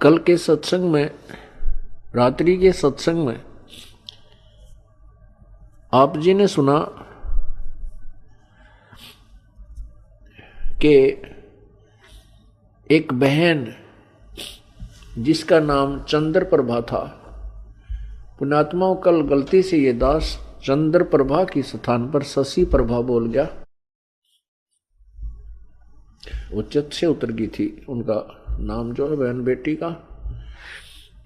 कल के सत्संग में, रात्रि के सत्संग में आप जी ने सुना कि एक बहन जिसका नाम चंद्र प्रभा था, पुण्यात्माओं कल गलती से ये दास चंद्र प्रभा की स्थान पर शशि प्रभा बोल गया। वो चित्त से उतर गई थी उनका नाम जो है बहन बेटी का,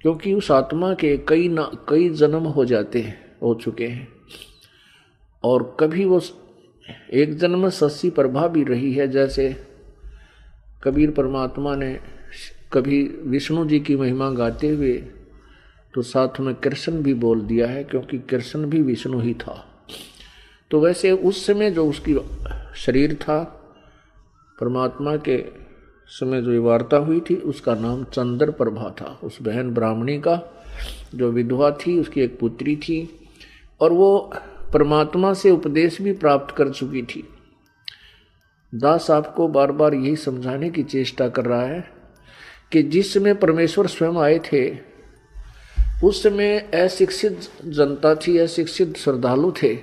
क्योंकि उस आत्मा के कई जन्म हो चुके हैं और कभी वो एक जन्म में शशि प्रभा भी रही है। जैसे कबीर परमात्मा ने कभी विष्णु जी की महिमा गाते हुए तो साथ में कृष्ण भी बोल दिया है, क्योंकि कृष्ण भी विष्णु ही था। तो वैसे उस समय जो उसकी शरीर था, परमात्मा के समय जो वार्ता हुई थी, उसका नाम चंद्र प्रभा था। उस बहन ब्राह्मणी का जो विधवा थी, उसकी एक पुत्री थी और वो परमात्मा से उपदेश भी प्राप्त कर चुकी थी। दास आपको बार बार यही समझाने की चेष्टा कर रहा है कि जिस समय परमेश्वर स्वयं आए थे, उस समय अशिक्षित जनता थी, अशिक्षित श्रद्धालु थे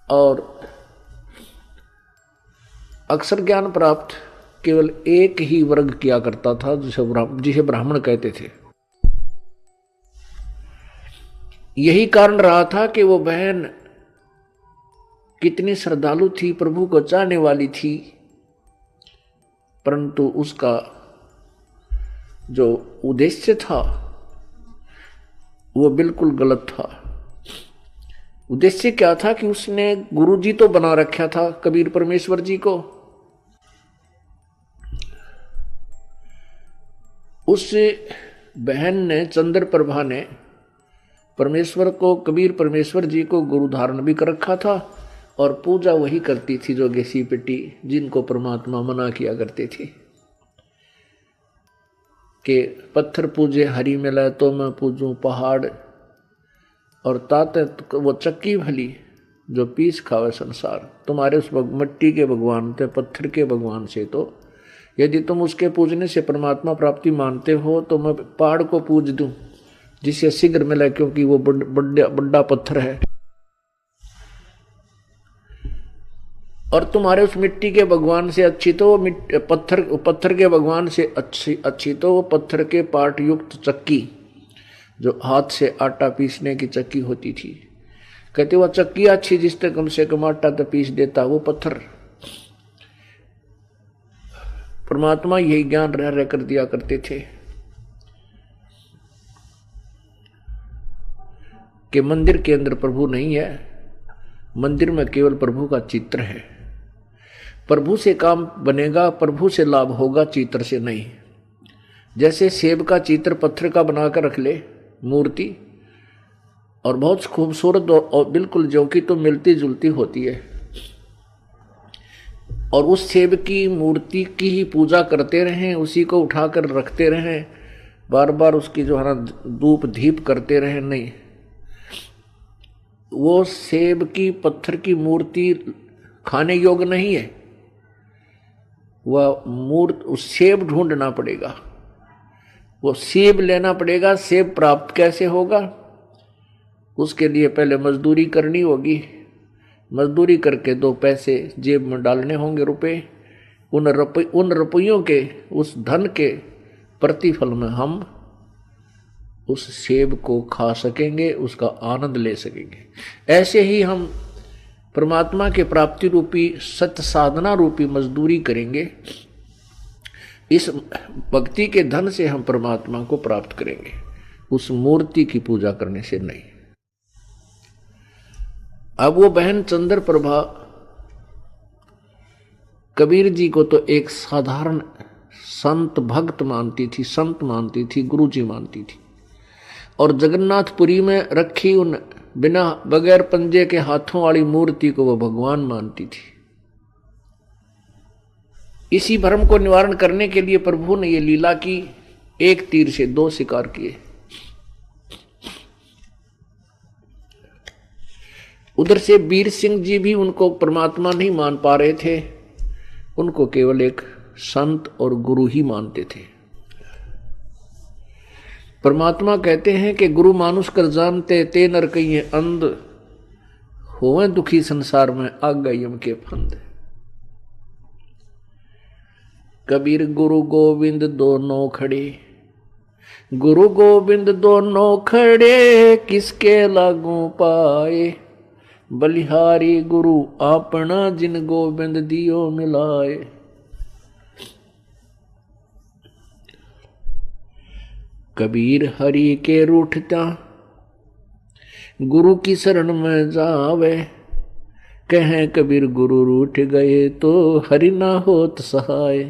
और अक्षर ज्ञान प्राप्त केवल एक ही वर्ग किया करता था, जिसे ब्राह्मण कहते थे। यही कारण रहा था कि वो बहन कितनी श्रद्धालु थी, प्रभु को चाहने वाली थी, परंतु उसका जो उद्देश्य था वो बिल्कुल गलत था। उद्देश्य क्या था कि उसने गुरुजी तो बना रखा था कबीर परमेश्वर जी को। उस बहन ने, चंद्र प्रभा ने, परमेश्वर को, कबीर परमेश्वर जी को गुरु धारण भी कर रखा था और पूजा वही करती थी जो घिसी पिटी, जिनको परमात्मा मना किया करते थे कि पत्थर पूजे हरि मिले तो मैं पूजूं पहाड़, और ताते वो चक्की भली जो पीस खावे संसार। तुम्हारे उस मिट्टी के भगवान थे, पत्थर के भगवान से तो यदि तुम उसके पूजने से परमात्मा प्राप्ति मानते हो तो मैं पहाड़ को पूज दूं जिससे शीघ्र मिले, क्योंकि वो बड़ा पत्थर है। और तुम्हारे उस मिट्टी के भगवान से अच्छी तो वो पत्थर के भगवान से अच्छी तो वो पत्थर के पार्ट युक्त चक्की, जो हाथ से आटा पीसने की चक्की होती थी। कहते वो चक्की अच्छी जिससे कम से कम आटा तो पीस देता वो पत्थर। परमात्मा यही ज्ञान रह कर दिया करते थे कि मंदिर के अंदर प्रभु नहीं है, मंदिर में केवल प्रभु का चित्र है। प्रभु से काम बनेगा, प्रभु से लाभ होगा, चित्र से नहीं। जैसे सेब का चित्र पत्थर का बनाकर रख ले मूर्ति, और बहुत खूबसूरत और बिल्कुल जो कि तो मिलती जुलती होती है, और उस सेब की मूर्ति की ही पूजा करते रहें, उसी को उठाकर रखते रहें, बार बार उसकी जो है ना धूप दीप करते रहें, नहीं। वो सेब की पत्थर की मूर्ति खाने योग्य नहीं है। वह उस सेब ढूंढना पड़ेगा, वो सेब लेना पड़ेगा। सेब प्राप्त कैसे होगा? उसके लिए पहले मजदूरी करनी होगी, मजदूरी करके 2 पैसे जेब में डालने होंगे, रुपए। उन रुपयों के, उस धन के प्रतिफल में हम उस सेब को खा सकेंगे, उसका आनंद ले सकेंगे। ऐसे ही हम परमात्मा के प्राप्ति रूपी सत्य साधना रूपी मजदूरी करेंगे। इस भक्ति के धन से हम परमात्मा को प्राप्त करेंगे, उस मूर्ति की पूजा करने से नहीं। अब वो बहन चंद्र प्रभा कबीर जी को तो एक साधारण संत भक्त मानती थी, संत मानती थी, गुरु जी मानती थी, और जगन्नाथपुरी में रखी उन बिना बगैर पंजे के हाथों वाली मूर्ति को वो भगवान मानती थी। इसी भ्रम को निवारण करने के लिए प्रभु ने ये लीला की, एक तीर से 2 शिकार किए। उधर से वीर सिंह जी भी उनको परमात्मा नहीं मान पा रहे थे, उनको केवल एक संत और गुरु ही मानते थे। परमात्मा कहते हैं कि गुरु मानुष कर जानते ते नर कहिए अंध, होवे दुखी संसार में आग यम के फंद। कबीर गुरु गोविंद दोनों खड़े, गुरु गोविंद दोनों खड़े, किसके लागू पाए, बलिहारी गुरु अपना जिन गोविंद दियो मिलाए। कबीर हरि के रूठता, गुरु की शरण में जावे, कहें कबीर गुरु रूठ गए तो हरि ना होत सहाय।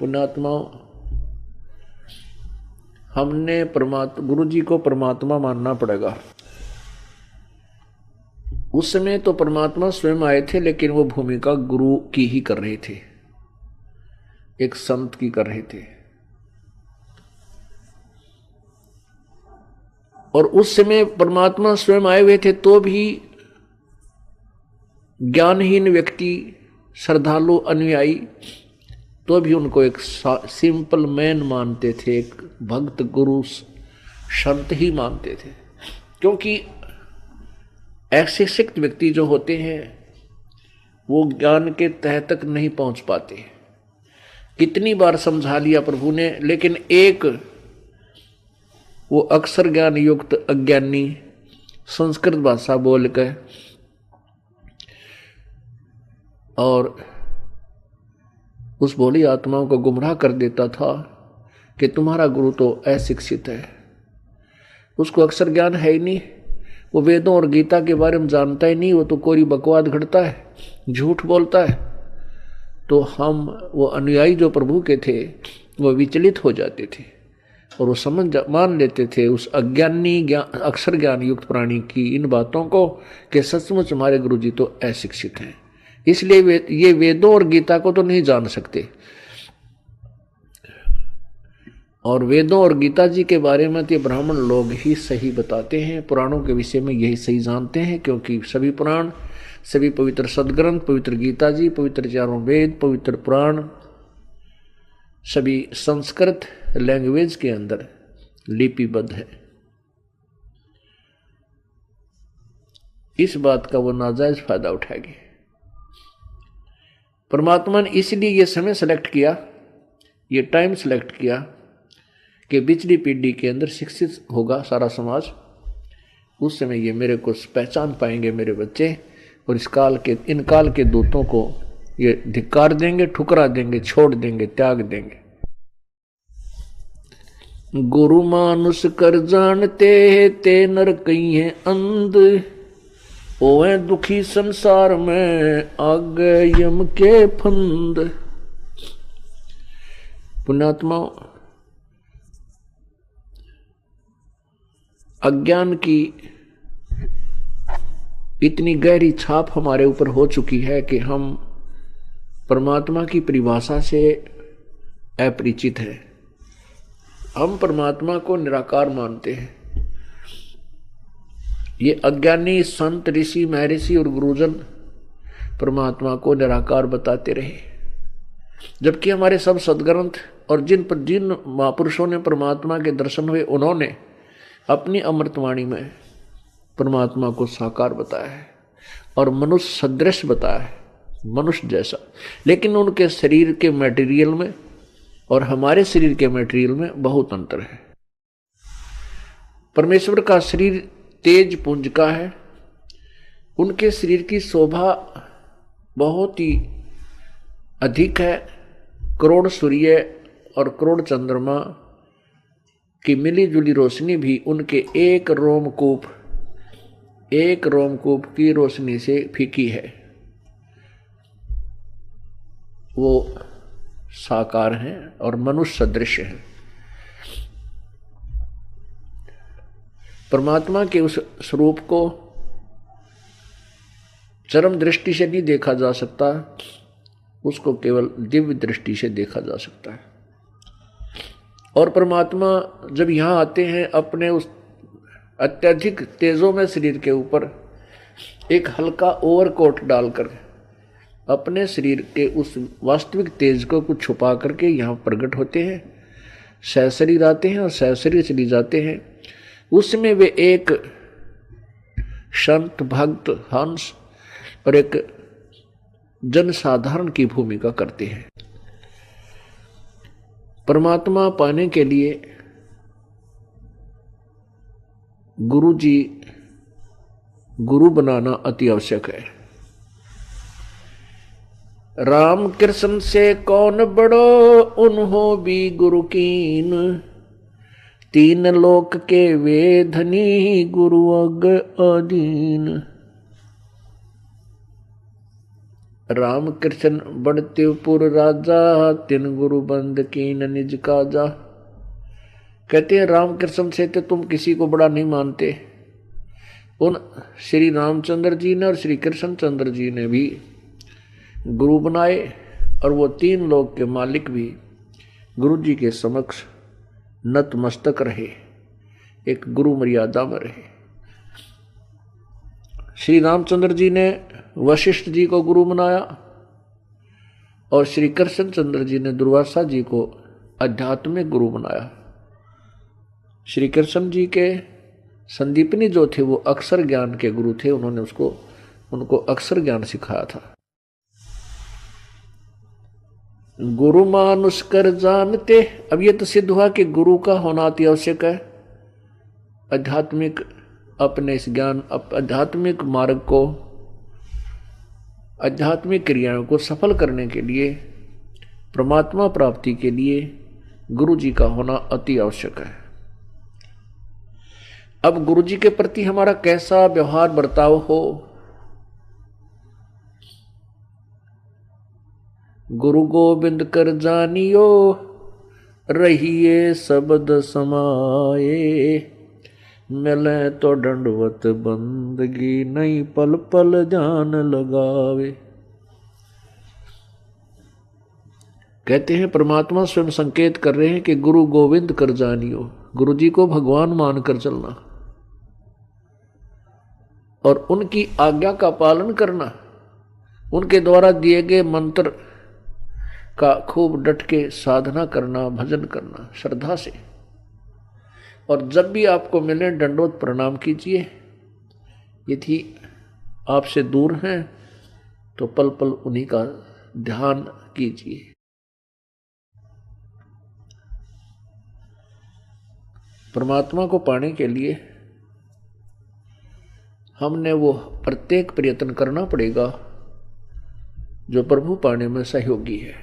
पुण्यात्मा, हमने गुरु जी को परमात्मा मानना पड़ेगा। उस समय तो परमात्मा स्वयं आए थे, लेकिन वो भूमिका गुरु की ही कर रहे थे, एक संत की कर रहे थे। और उस समय परमात्मा स्वयं आए हुए थे तो भी ज्ञानहीन व्यक्ति, श्रद्धालु, अनुयायी, तो भी उनको एक सिंपल मैन मानते थे, एक भक्त गुरु संत ही मानते थे। क्योंकि ऐसे शिक्षित व्यक्ति जो होते हैं वो ज्ञान के तह तक नहीं पहुंच पाते। कितनी बार समझा लिया प्रभु ने, लेकिन एक वो अक्षर ज्ञान युक्त अज्ञानी संस्कृत भाषा बोलकर और उस भोली आत्माओं को गुमराह कर देता था कि तुम्हारा गुरु तो अशिक्षित है, उसको अक्षर ज्ञान है ही नहीं, वो वेदों और गीता के बारे में जानता ही नहीं, वो तो कोरी बकवाद घड़ता है, झूठ बोलता है। तो हम वो अनुयायी जो प्रभु के थे वो विचलित हो जाते थे और वो मान लेते थे उस अज्ञानी अक्षर ज्ञान युक्त प्राणी की इन बातों को कि सचमुच हमारे गुरु जी तो अशिक्षित हैं, इसलिए ये वेदों और गीता को तो नहीं जान सकते। और वेदों और गीता जी के बारे में तो ब्राह्मण लोग ही सही बताते हैं, पुराणों के विषय में यही सही जानते हैं, क्योंकि सभी पुराण, सभी पवित्र सदग्रंथ, पवित्र गीता जी, पवित्र चारों वेद, पवित्र पुराण सभी संस्कृत लैंग्वेज के अंदर लिपिबद्ध है। इस बात का वो नाजायज फायदा उठाएगी। परमात्मा ने इसलिए ये समय सेलेक्ट किया, ये टाइम सेलेक्ट किया कि पिछली पीढ़ी के अंदर शिक्षित होगा सारा समाज, उस समय ये मेरे को पहचान पाएंगे मेरे बच्चे, और इन काल के दूतों को ये धिक्कार देंगे, ठुकरा देंगे, छोड़ देंगे, त्याग देंगे। गुरु मानुष कर जानते ते नर कहीं है अंध, ओए दुखी संसार में आग यम के फंद। पुण्यात्मा, अज्ञान की इतनी गहरी छाप हमारे ऊपर हो चुकी है कि हम परमात्मा की परिभाषा से अपरिचित हैं। हम परमात्मा को निराकार मानते हैं। ये अज्ञानी संत, ऋषि, महर्षि और गुरुजन परमात्मा को निराकार बताते रहे, जबकि हमारे सब सदग्रंथ और जिन महापुरुषों ने परमात्मा के दर्शन हुए उन्होंने अपनी अमृतवाणी में परमात्मा को साकार बताया है और मनुष्य सदृश बताया है, मनुष्य जैसा। लेकिन उनके शरीर के मटेरियल में और हमारे शरीर के मटेरियल में बहुत अंतर है। परमेश्वर का शरीर तेज पुंज का है, उनके शरीर की शोभा बहुत ही अधिक है। करोड़ सूर्य और करोड़ चंद्रमा की मिली जुली रोशनी भी उनके एक रोमकूप की रोशनी से फीकी है। वो साकार हैं और मनुष्य सदृश हैं। परमात्मा के उस स्वरूप को चरम दृष्टि से नहीं देखा जा सकता, उसको केवल दिव्य दृष्टि से देखा जा सकता है। और परमात्मा जब यहाँ आते हैं अपने उस अत्यधिक तेजों में शरीर के ऊपर एक हल्का ओवरकोट डालकर अपने शरीर के उस वास्तविक तेज को कुछ छुपा करके यहाँ प्रकट होते हैं। सहशरीर आते हैं और सहशरीर चली जाते हैं। उसमें वे एक संत, भक्त, हंस और एक जनसाधारण की भूमिका करते हैं। परमात्मा पाने के लिए गुरु जी, गुरु बनाना अति आवश्यक है। राम कृष्ण से कौन बड़ो, उन्हों भी गुरु कीन, तीन लोक के वे धनी, गुरु अग अधीन। राम कृष्ण बड़तेपुर राजा, तिन गुरु बंद कीन निज काजा। कहते हैं राम कृष्ण से तो तुम किसी को बड़ा नहीं मानते। उन श्री रामचंद्र जी ने और श्री कृष्णचंद्र जी ने भी गुरु बनाए और वो तीन लोक के मालिक भी गुरु जी के समक्ष नतमस्तक रहे, एक गुरु मर्यादा में रहे। श्री रामचंद्र जी ने वशिष्ठ जी को गुरु बनाया और श्री कृष्णचंद्र जी ने दुर्वासा जी को आध्यात्मिक गुरु बनाया। श्री कृष्ण जी के संदीपनी जो थे वो अक्षर ज्ञान के गुरु थे, उन्होंने उनको अक्षर ज्ञान सिखाया था। गुरु मानुष कर जानते, अब ये तो सिद्ध हुआ कि गुरु का होना अति आवश्यक है। आध्यात्मिक अपने इस ज्ञान, आध्यात्मिक मार्ग को, आध्यात्मिक क्रियाओं को सफल करने के लिए, परमात्मा प्राप्ति के लिए गुरु जी का होना अति आवश्यक है। अब गुरु जी के प्रति हमारा कैसा व्यवहार बर्ताव हो, गुरु गोविंद कर जानियो, रहिए शब्द समाये, मिले तो दंडवत बंदगी, नहीं पल पल जान लगावे। कहते हैं परमात्मा स्वयं संकेत कर रहे हैं कि गुरु गोविंद कर जानियो, गुरु जी को भगवान मानकर चलना और उनकी आज्ञा का पालन करना, उनके द्वारा दिए गए मंत्र का खूब डट के साधना करना, भजन करना श्रद्धा से। और जब भी आपको मिले दंडोत प्रणाम कीजिए। यदि आपसे दूर हैं तो पल पल उन्हीं का ध्यान कीजिए। परमात्मा को पाने के लिए हमने वो प्रत्येक प्रयत्न करना पड़ेगा जो प्रभु पाने में सहयोगी है।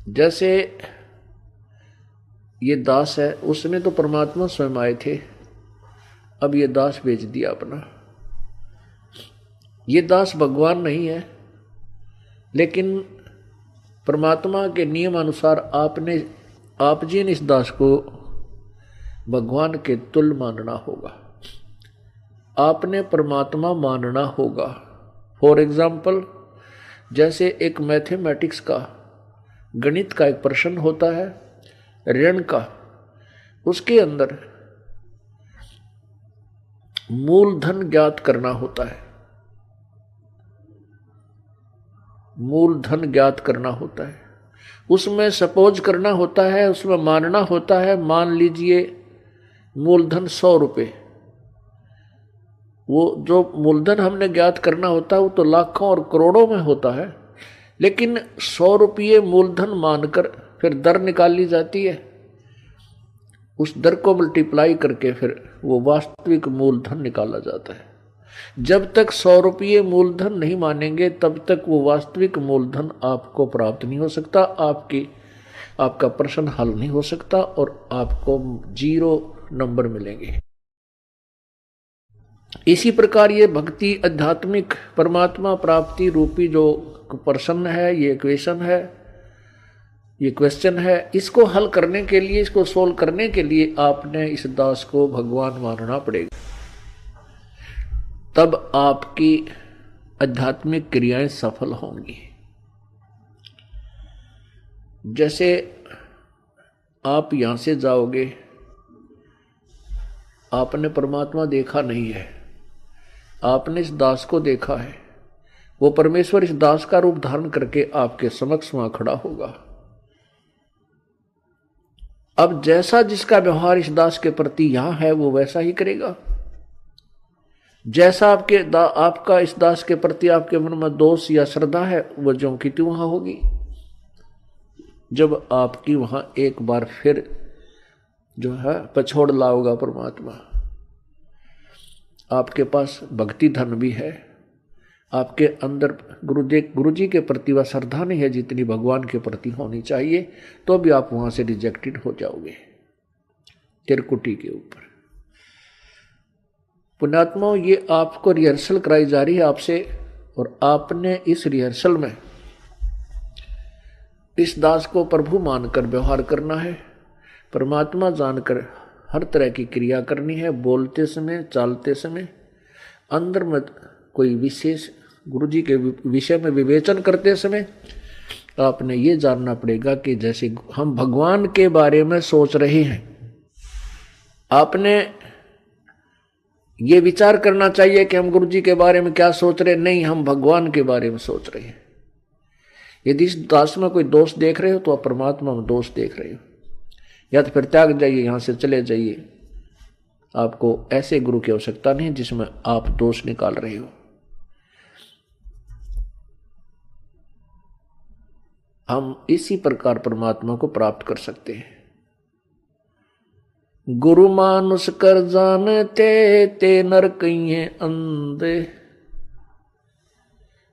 जैसे ये दास है, उसने तो परमात्मा स्वयं आए थे, अब ये दास बेच दिया अपना। ये दास भगवान नहीं है, लेकिन परमात्मा के नियम अनुसार आप जी ने इस दास को भगवान के तुल्य मानना होगा, आपने परमात्मा मानना होगा। फॉर एग्जाम्पल, जैसे एक मैथमेटिक्स का, गणित का एक प्रश्न होता है ऋण का, उसके अंदर मूलधन ज्ञात करना होता है, मूलधन ज्ञात करना होता है, उसमें सपोज करना होता है, उसमें मानना होता है, मान लीजिए मूलधन 100 रुपये। वो जो मूलधन हमने ज्ञात करना होता है वो तो लाखों और करोड़ों में होता है, लेकिन 100 रुपये मूलधन मानकर फिर दर निकाल ली जाती है। उस दर को मल्टीप्लाई करके फिर वो वास्तविक मूलधन निकाला जाता है। जब तक 100 रुपये मूलधन नहीं मानेंगे तब तक वो वास्तविक मूलधन आपको प्राप्त नहीं हो सकता, आपका प्रश्न हल नहीं हो सकता और आपको 0 नंबर मिलेंगे। इसी प्रकार ये भक्ति, आध्यात्मिक परमात्मा प्राप्ति रूपी जो प्रश्न है, ये इक्वेशन है, ये क्वेश्चन है, इसको हल करने के लिए, इसको सोल्व करने के लिए आपने इस दास को भगवान मानना पड़ेगा। तब आपकी आध्यात्मिक क्रियाएं सफल होंगी। जैसे आप यहां से जाओगे, आपने परमात्मा देखा नहीं है, आपने इस दास को देखा है, वो परमेश्वर इस दास का रूप धारण करके आपके समक्ष वहां खड़ा होगा। अब जैसा जिसका व्यवहार इस दास के प्रति यहां है वो वैसा ही करेगा। जैसा आपका इस दास के प्रति आपके मन में दोष या श्रद्धा है वो ज्यों की त्यों वहां होगी। जब आपकी वहां एक बार फिर जो है पछोड़ लाओगा परमात्मा, आपके पास भक्ति धन भी है, आपके अंदर गुरु जी के प्रति वह श्रद्धा नहीं है जितनी भगवान के प्रति होनी चाहिए, तो भी आप वहां से रिजेक्टेड हो जाओगे त्रिकुटी के ऊपर। पुण्यात्माओं, ये आपको रिहर्सल कराई जा रही है आपसे, और आपने इस रिहर्सल में इस दास को प्रभु मानकर व्यवहार करना है, परमात्मा जानकर हर तरह की क्रिया करनी है। बोलते समय, चालते समय, अंदर में कोई विशेष गुरु जी के विषय में विवेचन करते समय आपने ये जानना पड़ेगा कि जैसे हम भगवान के बारे में सोच रहे हैं, आपने ये विचार करना चाहिए कि हम गुरु जी के बारे में क्या सोच रहे हैं। नहीं, हम भगवान के बारे में सोच रहे हैं। यदि इस दास में कोई दोष देख रहे हो तो आप परमात्मा में दोष देख रहे हो, या तो फिर त्याग जाइए, यहां से चले जाइए। आपको ऐसे गुरु की आवश्यकता नहीं जिसमें आप दोष निकाल रहे हो। हम इसी प्रकार परमात्मा को प्राप्त कर सकते हैं। गुरु मानुष कर जानते ते नर कहिए अंधे,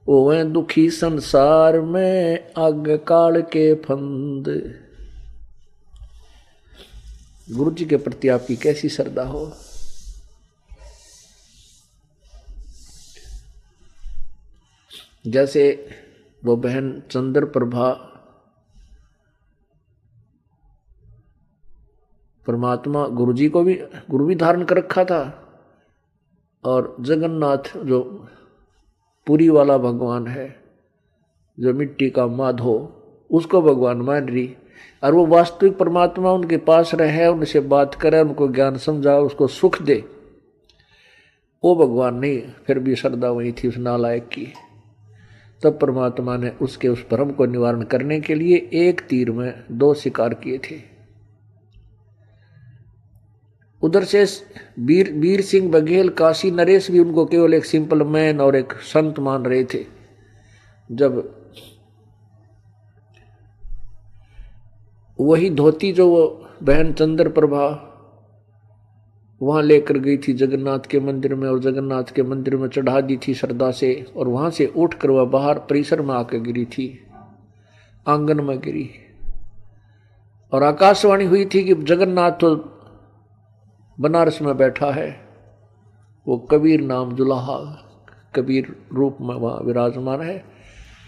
ओवे दुखी संसार में आग काल के फंद। गुरु जी के प्रति आपकी कैसी श्रद्धा हो। जैसे वो बहन चंद्र प्रभा परमात्मा गुरु जी को भी गुरु भी धारण कर रखा था, और जगन्नाथ जो पुरी वाला भगवान है, जो मिट्टी का माधो, उसको भगवान मान रही, और वो वास्तविक परमात्मा उनके पास रहे, उनसे बात करे, उनको ज्ञान समझा, उसको सुख दे, वो भगवान नहीं। फिर भी श्रद्धा वही थी उस नालायक की। तब परमात्मा ने उसके उस भ्रम को निवारण करने के लिए एक तीर में दो शिकार किए थे। उधर से वीर सिंह बघेल, काशी नरेश भी उनको केवल एक सिंपल मैन और एक संत मान रहे थे। जब वही धोती जो वो बहन चंद्र प्रभा वहां लेकर गई थी जगन्नाथ के मंदिर में, और जगन्नाथ के मंदिर में चढ़ा दी थी श्रद्धा से, और वहां से उठकर वह बाहर परिसर में आकर गिरी थी, आंगन में गिरी, और आकाशवाणी हुई थी कि जगन्नाथ तो बनारस में बैठा है, वो कबीर नाम जुलाहा कबीर रूप में वहां विराजमान है,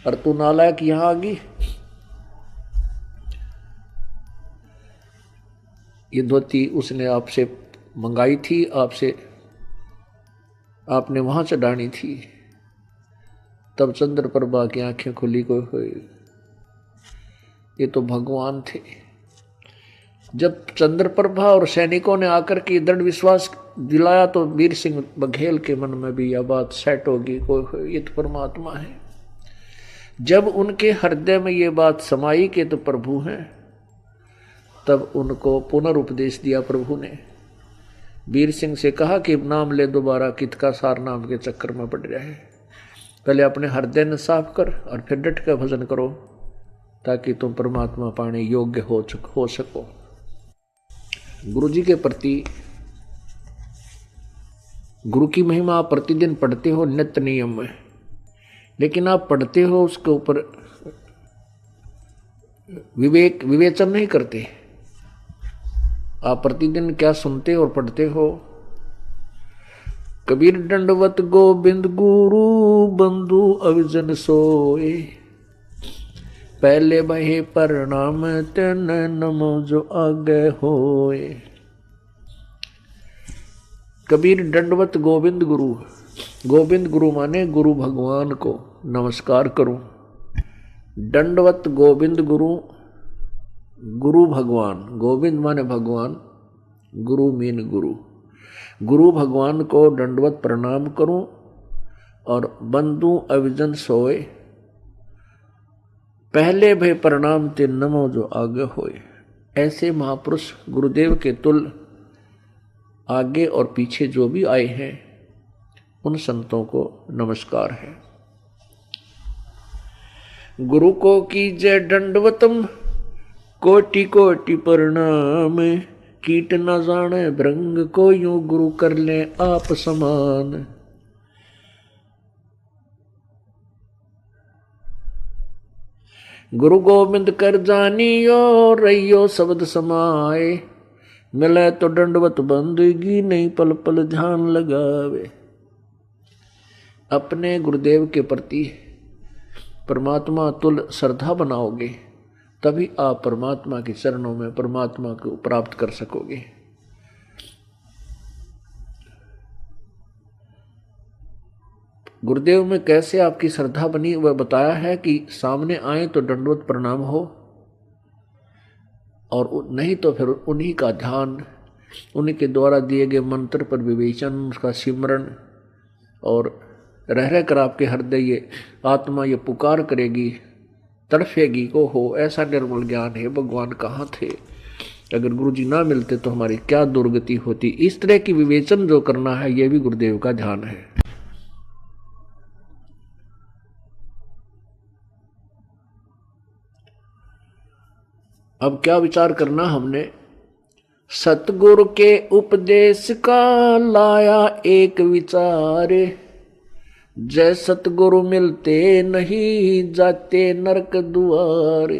और तू नालायक यहां आ गई। ये धोती उसने आपसे मंगाई थी, आपसे आपने वहां चढ़ानी थी। तब चंद्र प्रभा की आंखें खुली को ये तो भगवान थे। जब चंद्र प्रभा और सैनिकों ने आकर के दृढ़ विश्वास दिलाया तो वीर सिंह बघेल के मन में भी यह बात सेट होगी, कोई ये तो परमात्मा है। जब उनके हृदय में ये बात समाई कि तो प्रभु हैं, तब उनको पुनरुपदेश दिया प्रभु ने। वीर सिंह से कहा कि नाम ले दोबारा, कित का सार नाम के चक्कर में पड़ रहा है। पहले अपने हृदय ने साफ कर और फिर डट कर भजन करो, ताकि तुम परमात्मा पाने योग्य हो सको। गुरु जी के प्रति गुरु की महिमा आप प्रतिदिन पढ़ते हो नित्य नियम में, लेकिन आप पढ़ते हो उसके ऊपर विवेचन नहीं करते। आप प्रतिदिन क्या सुनते और पढ़ते हो। कबीर दंडवत गोविंद गुरु बंधु अविजन सोए, पहले बहे प्रणाम तेन नमो जो आगे होए। कबीर दंडवत गोविंद गुरु, गोविंद गुरु माने गुरु भगवान को नमस्कार करूं। दंडवत गोविंद गुरु, गुरु भगवान, गोविंद माने भगवान, गुरु मीन गुरु, गुरु भगवान को दंडवत प्रणाम करूं और बंधु अविजन सोए, पहले भय प्रणाम ते नमो जो आगे होए। ऐसे महापुरुष गुरुदेव के तुल आगे और पीछे जो भी आए हैं उन संतों को नमस्कार है। गुरु को कीजय दंडवतम, कोटि कोटि प्रणाम। कीट न जाने भृंग को, यूं गुरु कर ले आप समान। गुरु गोविंद कर जानियो, रहियो शब्द समाए। मिले तो दंडवत बंदगी, नहीं पल पल ध्यान लगावे। अपने गुरुदेव के प्रति परमात्मा तुल श्रद्धा बनाओगे तभी आप परमात्मा के चरणों में परमात्मा को प्राप्त कर सकोगे। गुरुदेव में कैसे आपकी श्रद्धा बनी वह बताया है कि सामने आए तो दंडवत प्रणाम हो, और नहीं तो फिर उन्हीं का ध्यान, उन्हीं के द्वारा दिए गए मंत्र पर विवेचन, उसका सिमरण, और रह कर आपके हृदय ये आत्मा ये पुकार करेगी, तड़फेगी को हो ऐसा निर्मल ज्ञान है भगवान कहाँ थे, अगर गुरु जी ना मिलते तो हमारी क्या दुर्गति होती। इस तरह की विवेचन जो करना है यह भी गुरुदेव का ध्यान है। अब क्या विचार करना हमने, सतगुरु के उपदेश का लाया एक विचार। जय सतगुरु मिलते नहीं, जाते नरक दुआरे।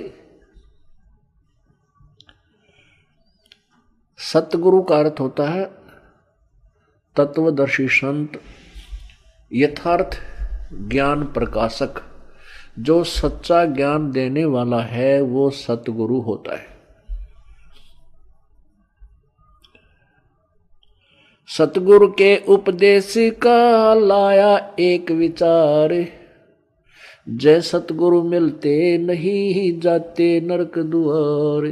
सतगुरु का अर्थ होता है तत्वदर्शी संत, यथार्थ ज्ञान प्रकाशक। जो सच्चा ज्ञान देने वाला है वो सतगुरु होता है। सतगुरु के उपदेश का लाया एक विचार। जय सतगुरु मिलते नहीं, जाते नरक दुआर।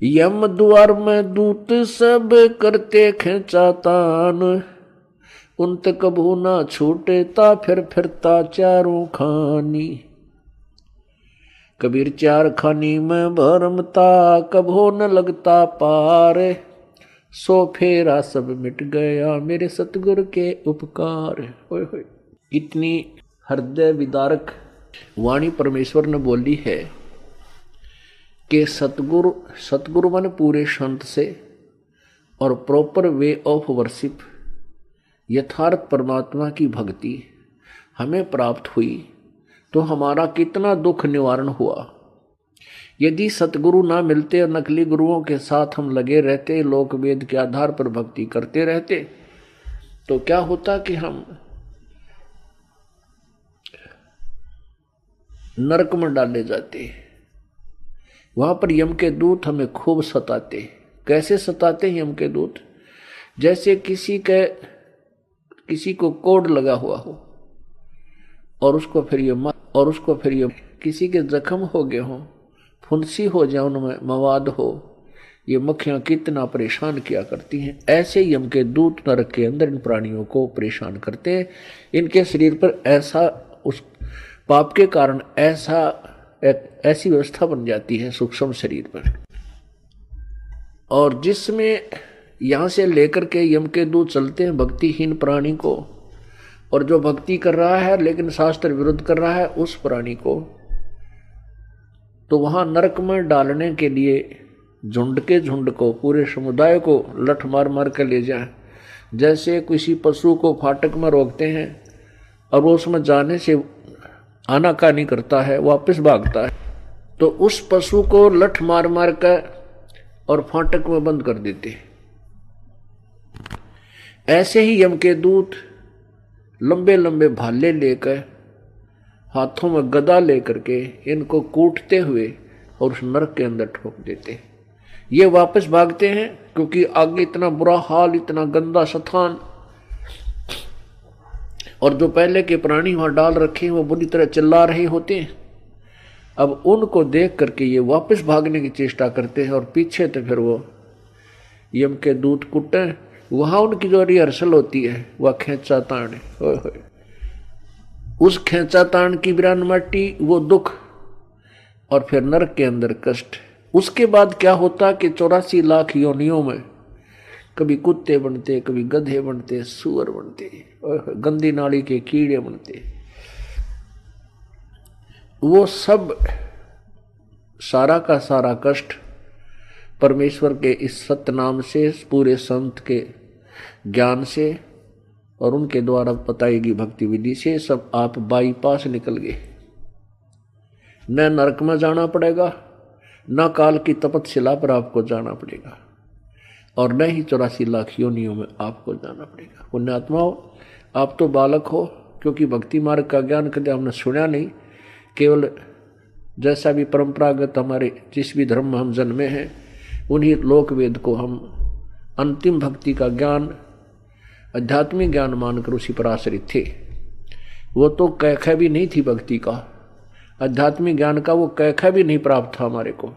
यम द्वार में दूत सब करते खेचातान। उनत कभू ना छूटेता, फिर फिरता चारों खानी। कबीर चार खानी में भरमता, कभो न लगता पार। सो फेरा सब मिट गया, मेरे सतगुरु के उपकार। होय होय, इतनी हृदय विदारक वाणी परमेश्वर ने बोली है कि सतगुरु माने पूरे संत से और प्रॉपर वे ऑफ वर्शिप, यथार्थ परमात्मा की भक्ति हमें प्राप्त हुई तो हमारा कितना दुख निवारण हुआ। यदि सतगुरु ना मिलते और नकली गुरुओं के साथ हम लगे रहते, लोक वेद के आधार पर भक्ति करते रहते, तो क्या होता कि हम नरक में डाले जाते। वहां पर यम के दूत हमें खूब सताते। कैसे सताते हैं यम के दूत? जैसे किसी को कोड लगा हुआ हो और उसको फिर ये किसी के जख्म हो गए हों, फुंसी हो जाए, उनमें मवाद हो, ये मक्खियां कितना परेशान किया करती हैं। ऐसे यम के दूत नरक के अंदर इन प्राणियों को परेशान करते हैं। इनके शरीर पर ऐसा, उस पाप के कारण ऐसी व्यवस्था बन जाती है सूक्ष्म शरीर पर, और जिसमें यहां से लेकर के यम के दूत चलते हैं भक्तिहीन प्राणी को, और जो भक्ति कर रहा है लेकिन शास्त्र विरुद्ध कर रहा है उस प्राणी को, तो वहां नरक में डालने के लिए झुंड के झुंड को, पूरे समुदाय को लठ मार मार कर ले जाए। जैसे किसी पशु को फाटक में रोकते हैं और वो उसमें जाने से आनाकानी करता है, वापस भागता है, तो उस पशु को लठ मार मार कर और फाटक में बंद कर देते। ऐसे ही यम के दूत लंबे लंबे भाले लेकर, हाथों में गदा लेकर के इनको कूटते हुए और उस नरक के अंदर ठोक देते। ये वापस भागते हैं क्योंकि आगे इतना बुरा हाल, इतना गंदा स्थान, और जो पहले के प्राणी वहां डाल रखे हैं वो बुरी तरह चिल्ला रहे होते हैं। अब उनको देख करके ये वापस भागने की चेष्टा करते हैं, और पीछे तो फिर वो यम के दूत कुटे वहां उनकी जो रिहर्सल होती है वह खेचा ताण है। उस खेचा ताण की बिरान माटी वो दुख और फिर नरक के अंदर कष्ट। उसके बाद क्या होता कि 84 लाख योनियों में कभी कुत्ते बनते, कभी गधे बनते, सुअर बनते, गंदी नाली के कीड़े बनते। वो सब सारा का सारा कष्ट परमेश्वर के इस सत्य नाम से, पूरे संत के ज्ञान से और उनके द्वारा बताई गई भक्ति विधि से सब आप बाईपास निकल गए। न नरक में जाना पड़ेगा, न काल की तपस्या पर आपको जाना पड़ेगा, और न ही 84 लाख योनियों में आपको जाना पड़ेगा। पुण्यात्माओं, आप तो बालक हो, क्योंकि भक्ति मार्ग का ज्ञान कभी हमने सुना नहीं। केवल जैसा भी परंपरागत हमारे जिस भी धर्म में हम जन्मे हैं उन्हीं लोक वेद को हम अंतिम भक्ति का ज्ञान, आध्यात्मिक ज्ञान मानकर उसी पर आश्रित थे। वो तो कैखा भी नहीं थी भक्ति का, आध्यात्मिक ज्ञान का वो कैखा भी नहीं प्राप्त था हमारे को।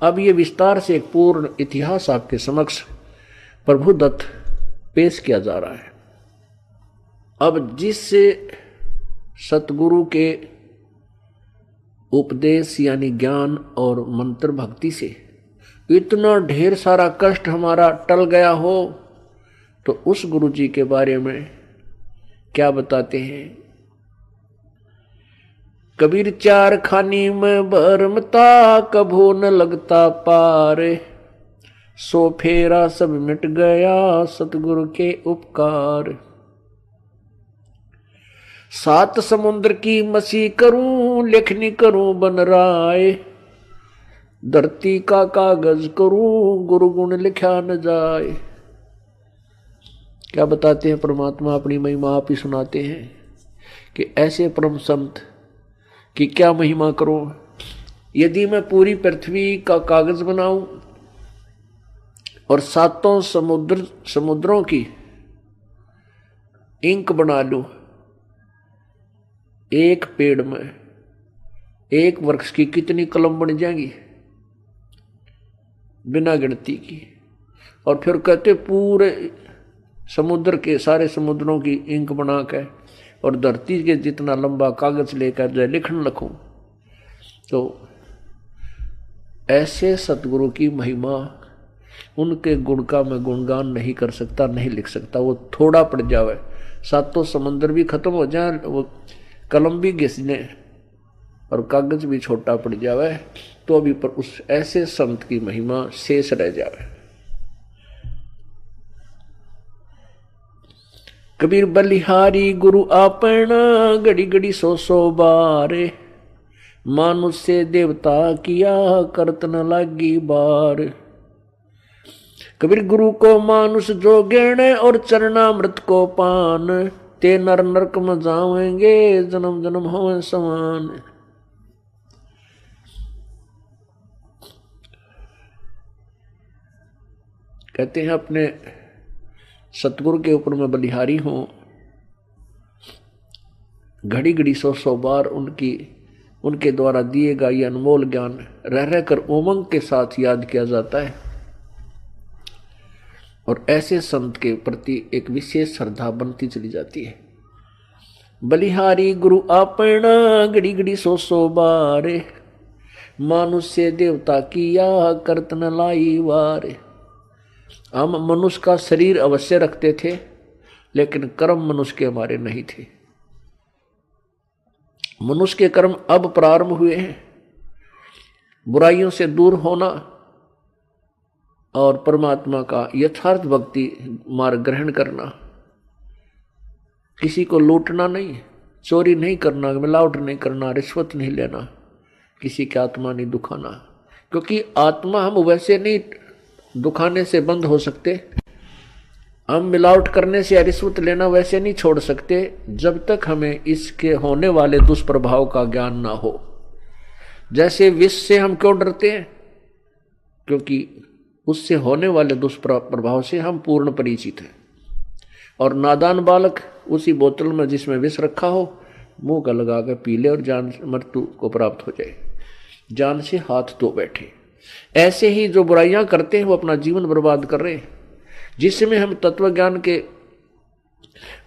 अब ये विस्तार से एक पूर्ण इतिहास आपके समक्ष प्रभु दत्त पेश किया जा रहा है। अब जिससे सतगुरु के उपदेश यानी ज्ञान और मंत्र भक्ति से इतना ढेर सारा कष्ट हमारा टल गया हो, तो उस गुरु जी के बारे में क्या बताते हैं। कबीर चार खानी में भरमता, कभू न लगता पार, सो फेरा सब मिट गया सतगुरु के उपकार। 7 समुद्र की मसी करूं, लेखनी करूं बन राय, धरती का कागज करूं, गुरु गुण लिखा न जाए। क्या बताते हैं परमात्मा, अपनी महिमा आप ही सुनाते हैं कि ऐसे परम संत की क्या महिमा करूं। यदि मैं पूरी पृथ्वी का कागज बनाऊं और 7 समुद्रों की इंक बना लूं, एक पेड़ में एक वृक्ष की कितनी कलम बन जाएंगी बिना गिनती की। और फिर कहते पूरे समुद्र के सारे समुद्रों की इंक बना के और धरती के जितना लंबा कागज लेकर जो लिखन लिखूं। तो ऐसे सतगुरु की महिमा, उनके गुण का मैं गुणगान नहीं कर सकता, नहीं लिख सकता। वो थोड़ा पड़ जावे, 7 समुद्र भी खत्म हो जाए, वो कलम भी घिसने और कागज भी छोटा पड़ जावे, तो अभी पर उस ऐसे संत की महिमा शेष रह जावे। कबीर बलिहारी गुरु आपना, घड़ी घड़ी 100 बार, मानुष से देवता किया करत न लागी बार। कबीर गुरु को मानुष जो गण, और चरणामृत को पान, ते नर नरक में जावेंगे जन्म जन्म होवे समान। कहते हैं अपने सतगुरु के ऊपर मैं बलिहारी हूं, घड़ी घड़ी 100 बार उनके द्वारा दिए गए ये अनमोल ज्ञान रह रहकर उमंग के साथ याद किया जाता है। और ऐसे संत के प्रति एक विशेष श्रद्धा बनती चली जाती है। बलिहारी गुरु आपना, घड़ी घड़ी 100 बार, मानुष से देवता किया करत न लाई वार। हम मनुष्य का शरीर अवश्य रखते थे, लेकिन कर्म मनुष्य के हमारे नहीं थे। मनुष्य के कर्म अब प्रारंभ हुए हैं, बुराइयों से दूर होना और परमात्मा का यथार्थ भक्ति मार्ग ग्रहण करना। किसी को लूटना नहीं, चोरी नहीं करना, मिलावट नहीं करना, रिश्वत नहीं लेना, किसी की आत्मा नहीं दुखाना। क्योंकि आत्मा हम वैसे नहीं दुखाने से बंद हो सकते, हम मिलावट करने से या रिश्वत लेना वैसे नहीं छोड़ सकते जब तक हमें इसके होने वाले दुष्प्रभाव का ज्ञान ना हो। जैसे विष से हम क्यों डरते हैं? क्योंकि उससे होने वाले दुष्प्रभाव से हम पूर्ण परिचित हैं। और नादान बालक उसी बोतल में जिसमें विष रखा हो मुंह का लगा कर पी ले और जान मृत्यु को प्राप्त हो जाए, जान से हाथ धो बैठे। ऐसे ही जो बुराइयां करते हैं वो अपना जीवन बर्बाद कर रहे हैं, जिसमें हम तत्व ज्ञान के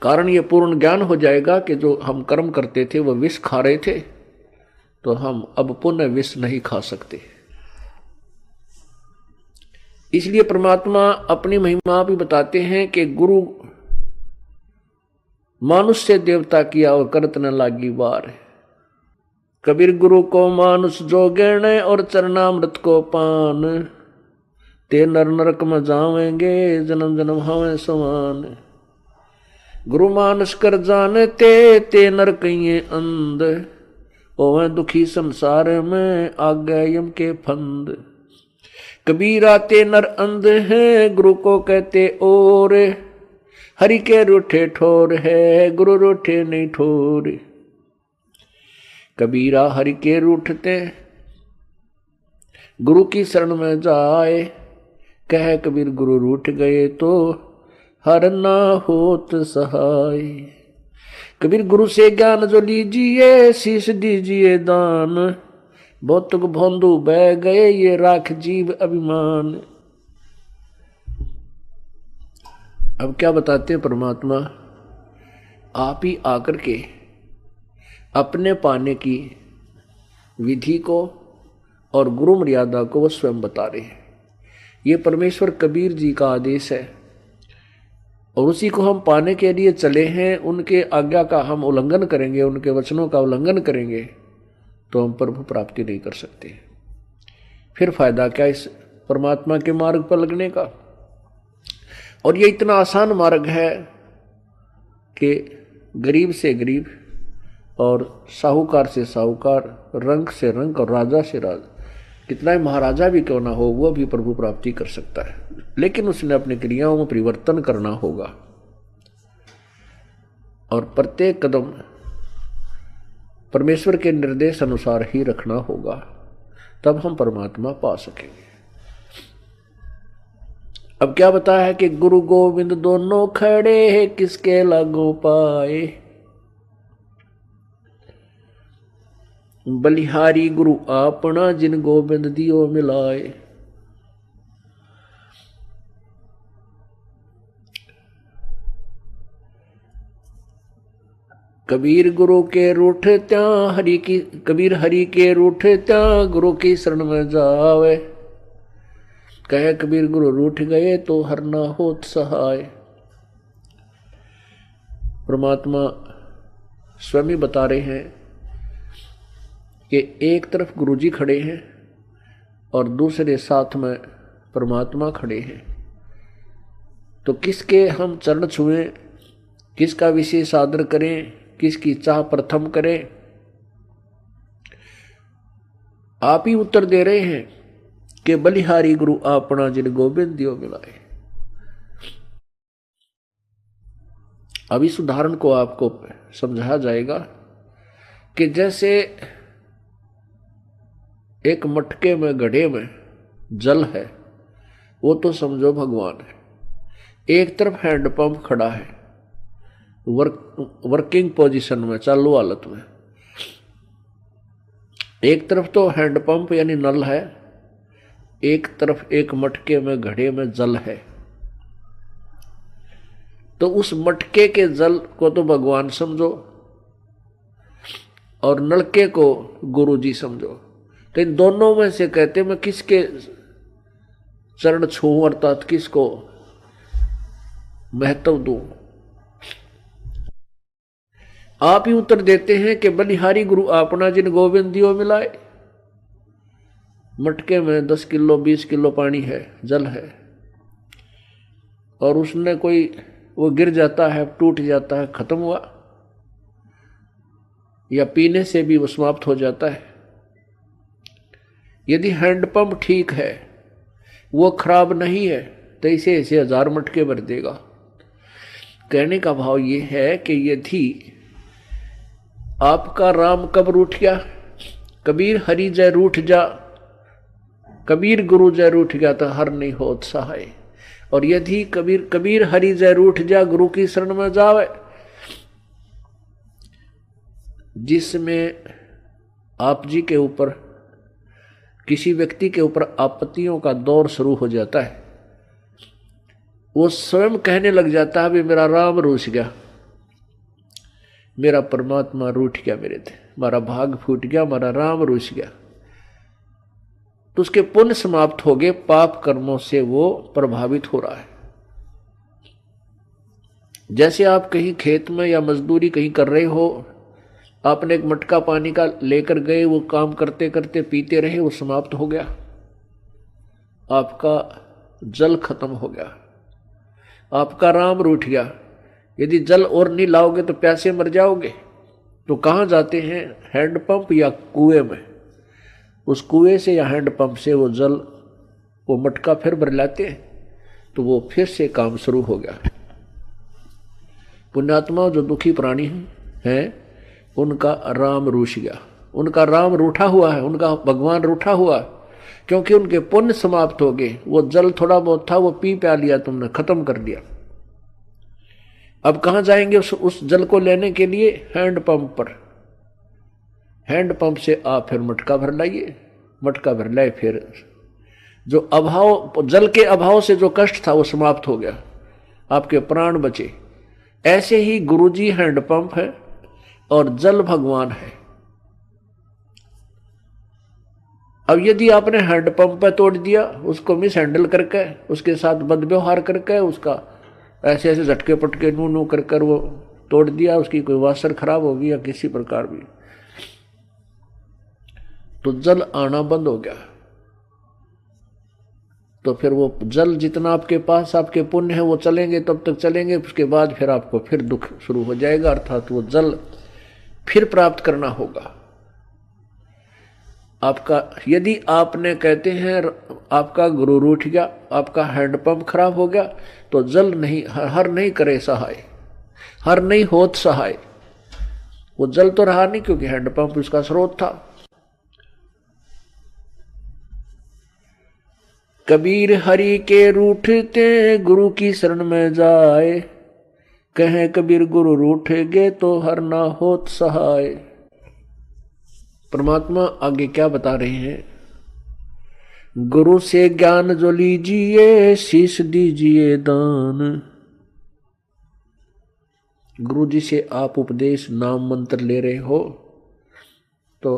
कारण ये पूर्ण ज्ञान हो जाएगा कि जो हम कर्म करते थे वो विष खा रहे थे, तो हम अब पुनः विष नहीं खा सकते। इसलिए परमात्मा अपनी महिमा भी बताते हैं कि गुरु मानुष से देवता किया और करत न लागी बार। कबीर गुरु को मानुष जो गण और चरणामृत को पान, ते नर नरक में जावेंगे जन्म जन्म हमें समान। गुरु मानुष कर जानते ते नर कहिए अंध, ओवे दुखी संसार में आगे यम के फंद। कबीरा ते नर अंध है गुरु को कहते और, हरि के रूठे ठोर है गुरु रूठे नहीं ठोर। कबीरा हरि के रूठते गुरु की शरण में जाए, कह कबीर गुरु रूठ गए तो हर ना होत सहाय। कबीर गुरु से ज्ञान जो लीजिए शीश दीजिए दान, भौतुक भोंदू बह गए ये राख जीव अभिमान। अब क्या बताते हैं परमात्मा, आप ही आकर के अपने पाने की विधि को और गुरु मर्यादा को वो स्वयं बता रहे हैं। ये परमेश्वर कबीर जी का आदेश है और उसी को हम पाने के लिए चले हैं। उनके आज्ञा का हम उल्लंघन करेंगे, उनके वचनों का उल्लंघन करेंगे तो हम प्रभु प्राप्ति नहीं कर सकते। फिर फायदा क्या इस परमात्मा के मार्ग पर लगने का। और ये इतना आसान मार्ग है कि गरीब से गरीब और साहूकार से साहूकार, रंक से रंक और राजा से राजा, कितना ही महाराजा भी क्यों ना हो वो भी प्रभु प्राप्ति कर सकता है, लेकिन उसने अपनी क्रियाओं में परिवर्तन करना होगा और प्रत्येक कदम परमेश्वर के निर्देश अनुसार ही रखना होगा, तब हम परमात्मा पा सकेंगे। अब क्या बताया है कि गुरु गोविंद दोनों खड़े किसके लागू पाए। बलिहारी गुरु आपना जिन गोविंद दियो मिलाए। कबीर गुरु के रूठ त्या हरि की, कबीर हरि के रूठ त्या गुरु की शरण में जावे। कहे कबीर गुरु रूठ गए तो हर ना होत सहाय। परमात्मा स्वयं बता रहे हैं कि एक तरफ गुरु जी खड़े हैं और दूसरे साथ में परमात्मा खड़े हैं, तो किसके हम चरण छुएं, किसका विशेष आदर करें, किसकी चाह प्रथम करें। आप ही उत्तर दे रहे हैं कि बलिहारी गुरु आपना जिन गोविंद दियो मिलाए। अब इस उदाहरण को आपको समझाया जाएगा कि जैसे एक मटके में गड्ढे में जल है, वो तो समझो भगवान है। एक तरफ हैंडपंप खड़ा है वर्किंग पोजीशन में, चालू हालत में। एक तरफ तो हैंडपंप यानी नल है, एक तरफ एक मटके में घड़े में जल है। तो उस मटके के जल को तो भगवान समझो और नलके को गुरु जी समझो। तो इन दोनों में से कहते मैं किसके चरण छूं, अर्थात किसको महत्व दूं। आप ही उत्तर देते हैं कि बलिहारी गुरु आपना जिन गोविंद दियो मिलाए। मटके में 10 किलो 20 किलो पानी है, जल है, और उसने कोई वो गिर जाता है, टूट जाता है, खत्म हुआ, या पीने से भी वो समाप्त हो जाता है। यदि हैंडपंप ठीक है, वो खराब नहीं है, तो इसे 1000 मटके भर देगा। कहने का भाव ये है कि यदि आपका राम कब रूठ गया, कबीर हरि जय रूठ जा, कबीर गुरु जय रूठ गया तो हर नहीं होत सहाय। और यदि कबीर हरि जय रूठ जा, गुरु की शरण में जावे, जिसमें आप जी के ऊपर, किसी व्यक्ति के ऊपर आपत्तियों का दौर शुरू हो जाता है, वो स्वयं कहने लग जाता है भी मेरा राम रूठ गया, मेरा परमात्मा रूठ गया मेरे थे, हमारा भाग फूट गया, हमारा राम रूठ गया। तो उसके पुण्य समाप्त हो गए, पाप कर्मों से वो प्रभावित हो रहा है। जैसे आप कहीं खेत में या मजदूरी कहीं कर रहे हो, आपने एक मटका पानी का लेकर गए, वो काम करते करते पीते रहे, वो समाप्त हो गया, आपका जल खत्म हो गया, आपका राम रूठ गया। यदि जल और नहीं लाओगे तो प्यासे मर जाओगे। तो कहाँ जाते हैं? हैंडपंप या कुएं में। उस कुएं से या हैंडपंप से वो जल, वो मटका फिर भर लाते हैं, तो वो फिर से काम शुरू हो गया। पुण्यात्मा जो दुखी प्राणी हैं, उनका राम रूठ गया, उनका राम रूठा हुआ है, उनका भगवान रूठा हुआ है, क्योंकि उनके पुण्य समाप्त हो गए। वो जल थोड़ा बहुत था, वो पी प्या लिया, तुमने खत्म कर दिया। अब कहाँ जाएंगे उस जल को लेने के लिए? हैंडपंप पर। हैंडपंप से आप फिर मटका भर लाइए, मटका भर लाए, फिर जो अभाव, जल के अभाव से जो कष्ट था वो समाप्त हो गया, आपके प्राण बचे। ऐसे ही गुरुजी हैंडपंप है और जल भगवान है। अब यदि आपने हैंडपंप पे तोड़ दिया, उसको मिस हैंडल करके, उसके साथ बदव्यवहार करके, उसका ऐसे ऐसे झटके पटके नू नू कर कर वो तोड़ दिया, उसकी कोई वासर खराब होगी या किसी प्रकार भी, तो जल आना बंद हो गया। तो फिर वो जल जितना आपके पास आपके पुण्य है वो चलेंगे, तब तक चलेंगे, उसके बाद फिर आपको फिर दुख शुरू हो जाएगा, अर्थात वो जल फिर प्राप्त करना होगा आपका। यदि आपने कहते हैं आपका गुरु रूठ गया, आपका हैंडपंप खराब हो गया, तो जल नहीं, हर नहीं करे सहाय, हर नहीं होत सहाय। वो जल तो रहा नहीं, क्योंकि हैंडपंप उसका स्रोत था। कबीर हरि के रूठते गुरु की शरण में जाए, कहे कबीर गुरु रूठेगे तो हर ना होत सहाय। परमात्मा आगे क्या बता रहे हैं? गुरु से ज्ञान जो लीजिए, शीश दीजिए दान। गुरु जी से आप उपदेश, नाम मंत्र ले रहे हो, तो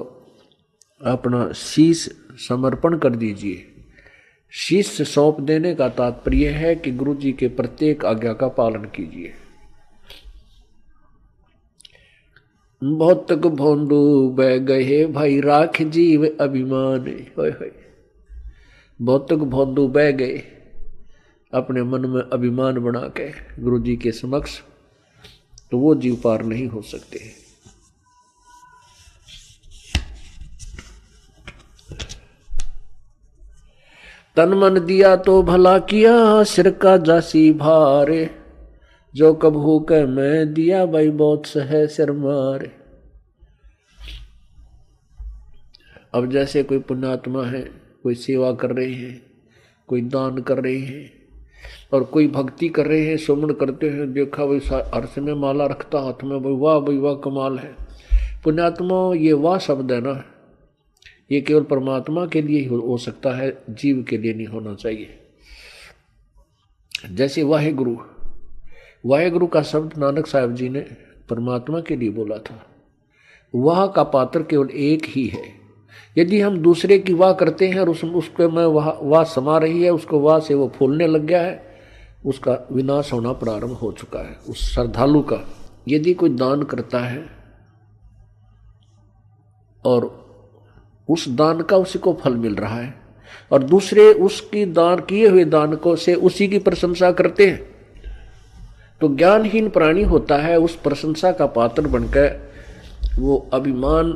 अपना शीश समर्पण कर दीजिए। शीश सौंप देने का तात्पर्य है कि गुरु जी के प्रत्येक आज्ञा का पालन कीजिए। भौतक भोंदू बह गए भाई, राख जीव अभिमान। भौतक भोंदू बह गए, अपने मन में अभिमान बना के गुरु जी के समक्ष, तो वो जीव पार नहीं हो सकते। तन मन दिया तो भला किया, सिर का जासी भारे। जो कबहू के मैं दिया, भाई बहुत सहे सिर मारे। अब जैसे कोई पुण्यात्मा है, कोई सेवा कर रहे हैं, कोई दान कर रहे हैं, और कोई भक्ति कर रहे हैं, सुमन करते हैं, देखा भाई अर्श में माला रखता हाथ में, भाई वाह कमाल है। पुण्यात्मा, ये वाह शब्द है ना, ये केवल परमात्मा के लिए ही हो सकता है, जीव के लिए नहीं होना चाहिए। जैसे वाहेगुरु, वाहेगुरु का शब्द नानक साहब जी ने परमात्मा के लिए बोला था। वाह का पात्र केवल एक ही है। यदि हम दूसरे की वाह करते हैं और उसको में वाह समा रही है, उसको वाह से वो फूलने लग गया है, उसका विनाश होना प्रारंभ हो चुका है। उस श्रद्धालु का यदि कोई दान करता है और उस दान का उसी को फल मिल रहा है, और दूसरे उसकी दान किए हुए दान को से उसी की प्रशंसा करते हैं, तो ज्ञानहीन प्राणी होता है, उस प्रशंसा का पात्र बनकर वो अभिमान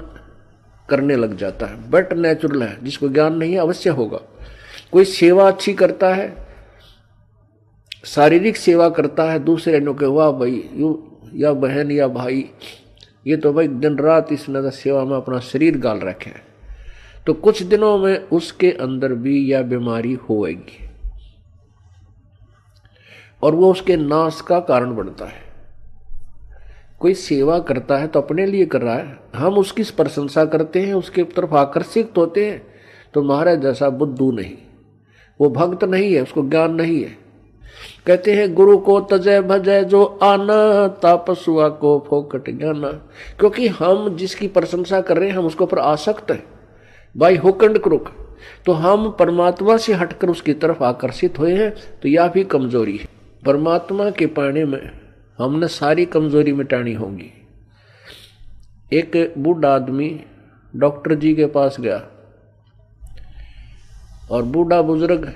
करने लग जाता है। बट नेचुरल है, जिसको ज्ञान नहीं है अवश्य होगा। कोई सेवा अच्छी करता है, शारीरिक सेवा करता है, दूसरे ने कहे वाह भाई या बहन या भाई, ये तो भाई दिन रात इसने सेवा में अपना शरीर गाल रखे है, तो कुछ दिनों में उसके अंदर भी यह बीमारी होएगी और वो उसके नाश का कारण बनता है। कोई सेवा करता है तो अपने लिए कर रहा है, हम उसकी प्रशंसा करते हैं, उसके तरफ आकर्षित होते हैं, तो महाराज जैसा बुद्धू नहीं, वो भक्त नहीं है, उसको ज्ञान नहीं है। कहते हैं गुरु को तजय भजय जो आना, तापसुआ को फोकट ज्ञाना। क्योंकि हम जिसकी प्रशंसा कर रहे हैं हम उसके ऊपर आसक्त है बाई हुकंड क्रुक, तो हम परमात्मा से हटकर उसकी तरफ आकर्षित हुए हैं, तो यह भी कमजोरी है। परमात्मा के पाने में हमने सारी कमजोरी मिटानी होगी। एक बूढ़ा आदमी डॉक्टर जी के पास गया और बूढ़ा बुजुर्ग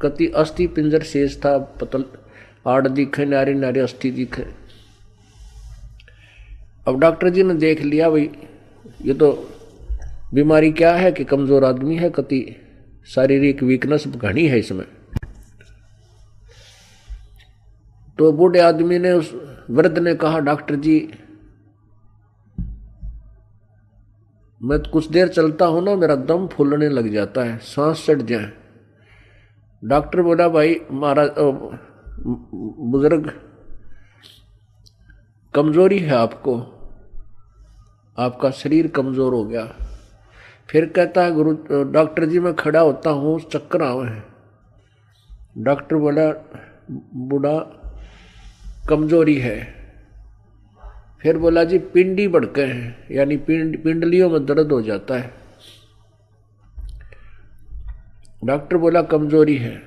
कति अस्थि पिंजर शेष था, पतल आड़ दिखे, नारी नारी अस्थि दिखे। अब डॉक्टर जी ने देख लिया भाई ये तो बीमारी क्या है कि कमजोर आदमी है, कति शारीरिक वीकनेस घनी है इसमें। तो बूढ़े आदमी ने उस वृद्ध ने कहा डॉक्टर जी मैं कुछ देर चलता हूं ना मेरा दम फूलने लग जाता है, सांस चढ़ जाए। डॉक्टर बोला भाई महाराज बुजुर्ग कमजोरी है आपको, आपका शरीर कमजोर हो गया। फिर कहता है गुरु डॉक्टर जी मैं खड़ा होता हूँ चक्कर आवे हैं। डॉक्टर बोला बूढ़ा कमजोरी है। फिर बोला जी पिंडी बढ़के हैं, यानी पिंडलियों में दर्द हो जाता है। डॉक्टर बोला कमजोरी है।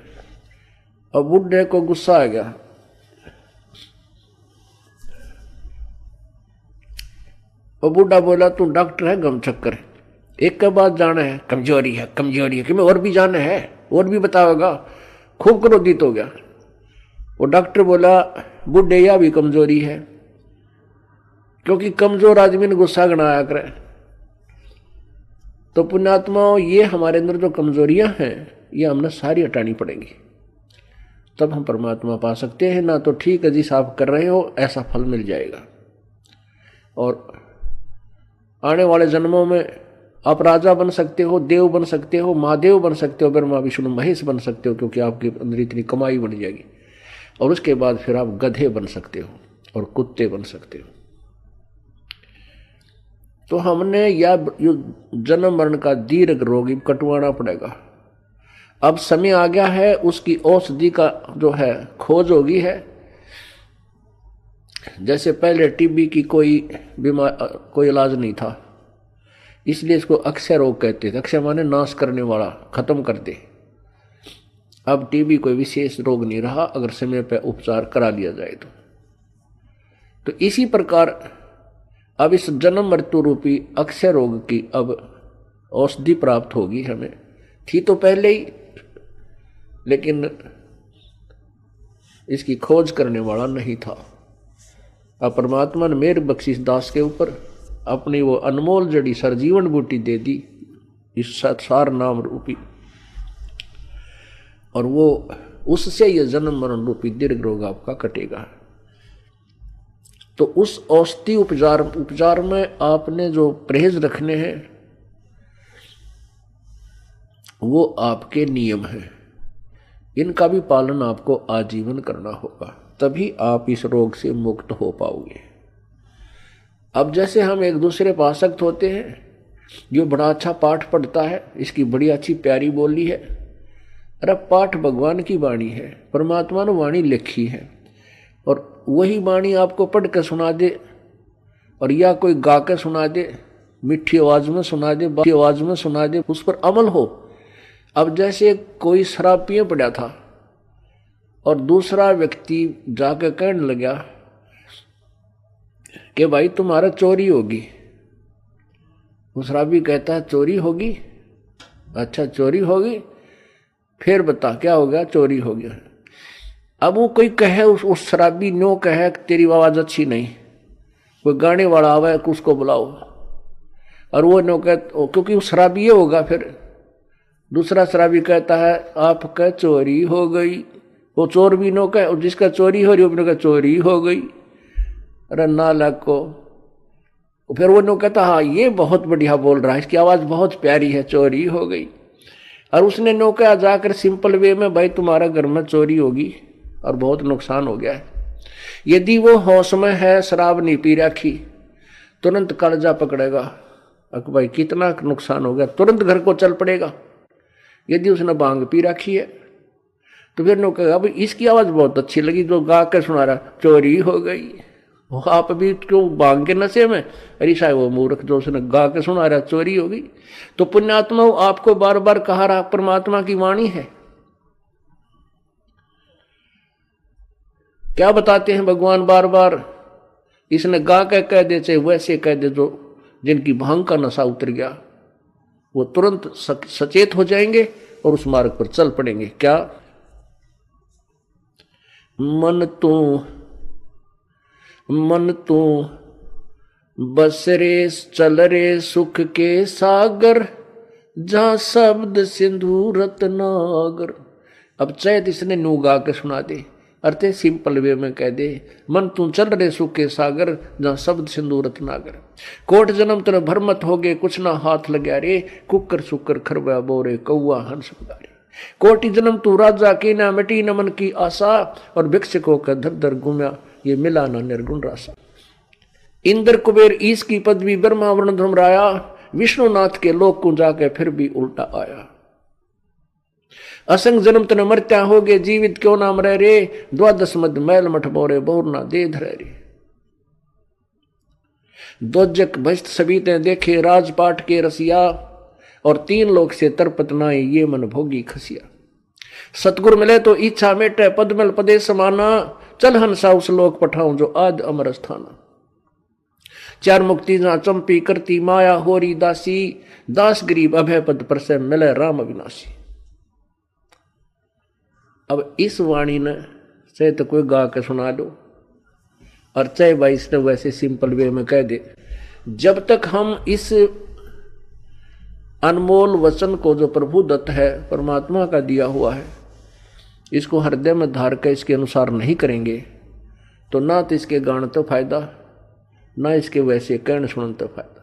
और बूढ़े को गुस्सा आ गया। और बूढ़ा बोला तू डॉक्टर है गम चक्कर, एक के बाद जाना है कमजोरी है कमजोरी है, कि मैं और भी जाना है और भी बताओगा। खूब क्रोधित हो गया। वो डॉक्टर बोला बूढ़े या भी कमजोरी है, क्योंकि कमजोर आदमी ने गुस्सा गणाया करे। तो पुण्यात्माओं ये हमारे अंदर जो कमजोरियां हैं ये हमने सारी हटानी पड़ेंगी, तब हम परमात्मा पा सकते हैं। ना तो ठीक है जिस आप कर रहे हो ऐसा फल मिल जाएगा। और आने वाले जन्मों में आप राजा बन सकते हो, देव बन सकते हो, महादेव बन सकते हो, ब्रह्मा विष्णु महेश बन सकते हो, क्योंकि आपके अंदर इतनी कमाई बन जाएगी। और उसके बाद फिर आप गधे बन सकते हो और कुत्ते बन सकते हो। तो हमने या जन्म मरण का दीर्घ रोग कटवाना पड़ेगा। अब समय आ गया है, उसकी औषधि का जो है खोज होगी है। जैसे पहले टीबी की कोई इलाज नहीं था, इसलिए इसको अक्षय रोग कहते थे। अक्षय माने नाश करने वाला, खत्म कर दे। अब टीबी कोई विशेष रोग नहीं रहा अगर समय पर उपचार करा लिया जाए तो इसी प्रकार अब इस जन्म मृत्यु रूपी अक्षय रोग की अब औषधि प्राप्त होगी हमें। थी तो पहले ही, लेकिन इसकी खोज करने वाला नहीं था। अब परमात्मा ने मेरे बख्शीश दास के ऊपर अपनी वो अनमोल जड़ी सरजीवन बूटी दे दी, इस सार नाम रूपी, और वो उससे ये जन्म मरण रूपी दीर्घ रोग आपका कटेगा। तो उस औषधि उपचार में आपने जो परहेज रखने हैं वो आपके नियम हैं, इनका भी पालन आपको आजीवन करना होगा, तभी आप इस रोग से मुक्त हो पाओगे। अब जैसे हम एक दूसरे पर आसक्त होते हैं, ये बड़ा अच्छा पाठ पढ़ता है, इसकी बड़ी अच्छी प्यारी बोली है। अरे पाठ भगवान की वाणी है, परमात्मा ने वाणी लिखी है, और वही वाणी आपको पढ़ के सुना दे और या कोई गा के सुना दे, मीठी आवाज में सुना दे, बाकी आवाज में सुना दे, उस पर अमल हो। अब जैसे कोई शराब पिए पड़ा था और दूसरा व्यक्ति जाके कहने लगा कि भाई तुम्हारा चोरी होगी। वो शराबी कहता है चोरी होगी? अच्छा चोरी होगी, फिर बता क्या हो गया? चोरी हो गया। अब वो कोई कहे, उस शराबी नो कहे तेरी आवाज अच्छी नहीं, कोई गाने वाला आवे उसको बुलाओ, और वो नो कहे, क्योंकि वो शराबी ये होगा। फिर दूसरा शराबी कहता है आपका चोरी हो गई, वो चोर भी नो कहे, और जिसका चोरी हो रही वो भी नो कहे चोरी हो गई। अरे नालायक को। फिर वो नो कहता हाँ ये बहुत बढ़िया बोल रहा है, इसकी आवाज बहुत प्यारी है, चोरी हो गई। और उसने नो कहा जाकर सिंपल वे में भाई तुम्हारा घर में चोरी होगी और बहुत नुकसान हो गया है। यदि वो होश में है, शराब नहीं पी रखी, तुरंत कालजा पकड़ेगा, अक भाई कितना नुकसान हो गया, तुरंत घर को चल पड़ेगा। यदि उसने भांग पी रखी है तो फिर ने कहा भाई इसकी आवाज बहुत अच्छी लगी, जो गा के सुना रहा, चोरी हो गई। वो आप अभी क्यों भांग के नशे में? अरे साहब वो मूर्ख जो उसने गा के सुना रहा, चोरी हो गई। तो पुण्यात्मा आपको बार बार कहा रहा परमात्मा की वाणी है। क्या बताते हैं भगवान बार बार? इसने गा के कह दे, चाहे वैसे कह दे, जो जिनकी भांग का नशा उतर गया वो तुरंत सचेत हो जाएंगे और उस मार्ग पर चल पड़ेंगे। क्या? मन तू बस रे चल रे सुख के सागर, जहां शब्द सिंधु रत्नागर। अब चैत इसने नू गा के सुना दे, अर्थ सिंपल वे में कह दे, मन तू चल रे सुख के सागर, जहां शब्द सिंधु रत्नागर। कोट जन्म तेरे भरमत हो गए, कुछ ना हाथ लग्या रे, कुकर सुकर खरबा बोरे कौआ हंस पुकारे। कोटि जन्म तू राजा की ना मिटी न मन की आशा, और भिक्षुकों का धर धर घूमया, ये मिला ना निर्गुण रासा। इंद्र कुबेर ईश की पदवी ब्रह्मा वर्ण धर्मराया, विष्णुनाथ के लोक को जाके फिर भी उल्टा आया। असंग जन्म तन मरत्या हो गए, जीवित क्यों नाम रह रे, द्वादश मद मैल मठ बोरे बोर ना दे धरे रे। दोजक भस्त सभी ते देखे, राजपाट के रसिया, और तीन लोक से तरपत नाए, ये मन भोगी खसिया। सतगुरु मिले तो इच्छा मेटे, पदमल पदे समाना, चल हंसा उस लोक पठाऊं जो आज अमर स्थाना। चार मुक्ति जहां चंपी करती माया, होरी दासी, दास गरीब अभय पद पर से मिले राम अविनाशी। अब इस वाणी ने चाहे तो कोई गा के सुना दो, और चाहे भाई इसने वैसे सिंपल वे में कह दे, जब तक हम इस अनमोल वचन को जो प्रभु दत्त है, परमात्मा का दिया हुआ है, इसको हृदय में धार कर इसके अनुसार नहीं करेंगे, तो ना तो इसके गान तो फायदा, ना इसके वैसे कहने सुनने तो फायदा।